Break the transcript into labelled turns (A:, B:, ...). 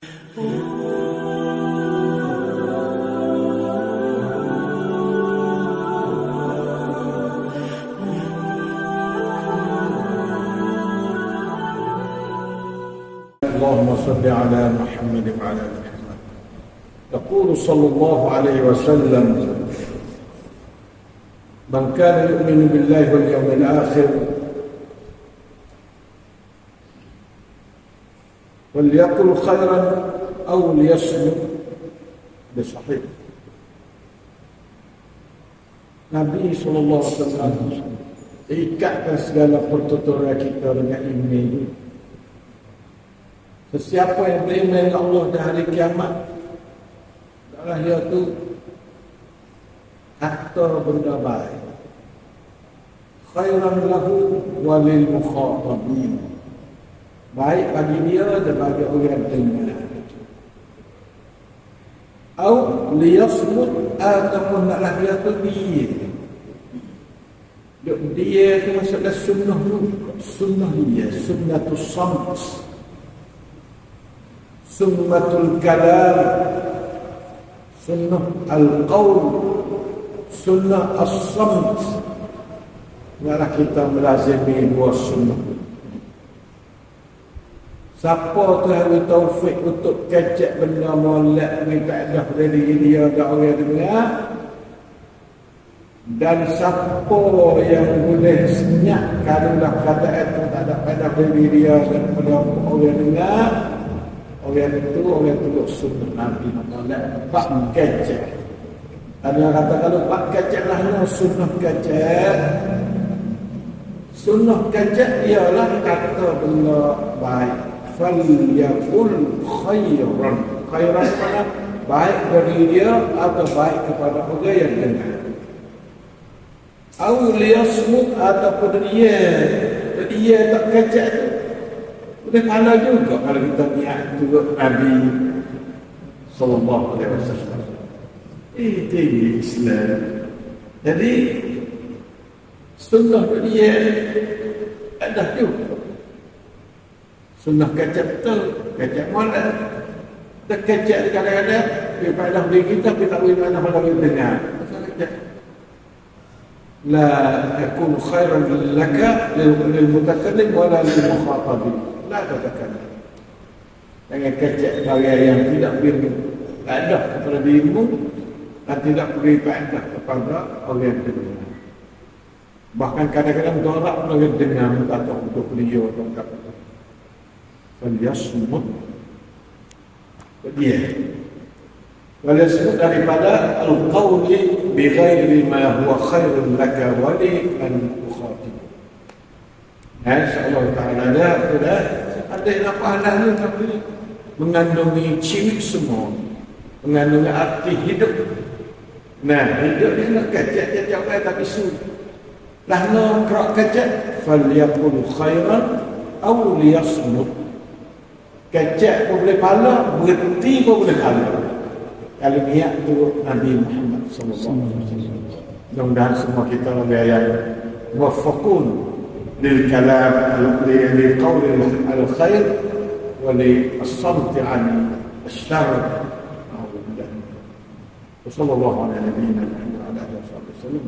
A: اللهم صل على محمد وعلى ال محمد. يقول صلى الله عليه وسلم: من كان يؤمن بالله واليوم الآخر وليقل خيرا أو ليصمت. بصحيح. Nabi SAW ikatkan segala pertuturan kita dengan iman ini. Sesiapa yang beriman dengan Allah di hari kiamat, adalah dia tu kata benda baik. Khairan lahu walil mukhatabin. Baik bagi dia dan bagi orang dengar. Au liyasmut, ataupun naklah dia tu diam. Dia tu masalah sunnah tu. Sunnah dia, sunnatus samt, sunnatul kalam, sunnah al-qawl, sunnah as-samt. Naklah kita melazimi dua sunnah. Siapa tu hari taufik untuk kecek benda molek ni tak ada dari dia ada orang dengar. Dan siapa yang boleh senyap kalau dah kata itu tak ada pada dari dia dan pada orang dengar, orang itu orang tuluk sunnah Nabi molek pak kecek. Ada yang kata kalau pak kecek lah sunnah kecek. Sunnah kecek ialah kata benda baik. Falyaqul khairan. Khairan mana? Baik dari dia atau baik kepada orang yang dengar. Aw liyasmut, ataupun dia tak kecek tu boleh pahala juga kalau kita niat turut Nabi sallallahu alaihi wasallam. Itu Islam. Jadi sunnah dia ada juga. Sunnah kecek betul, kecek molek. Kita kecek kadang-kadang dia faedah bagi kita, kita tak boleh mana pada kita dengar. La yakun khairan laka lil mutakallim wala lil mukhatabin. La tatakallam. Jangan kecek barang yang tidak beri faedah kepada dirimu dan tidak beri faedah kepada orang yang dengar. Bahkan kadang-kadang dorak orang dengar atau untuk beliau atau kata. Falyasmut, dia walasmut daripada al-qawli bighairi ma huwa khairun laka wa li an tukhatib. Insyaallah taala ada apa halnya tapi mengandungi ciri semua, mengandungi arti hidup. Nah, hidup ni nak kecek-kecek tapi sulit. Lah nak kerak kecek, falyaqul khairan aw liyasmut. Kecek pun boleh pahala, berhenti pun boleh pahala. Kalau niat turut Nabi Muhammad sallallahu alaihi wasallam. Mudah-mudahan semua kita yang muwaffaqun lil kalam lil qawl al khair wa li as-samt an ash-sharr. Sallallahu alaihi wa sallam.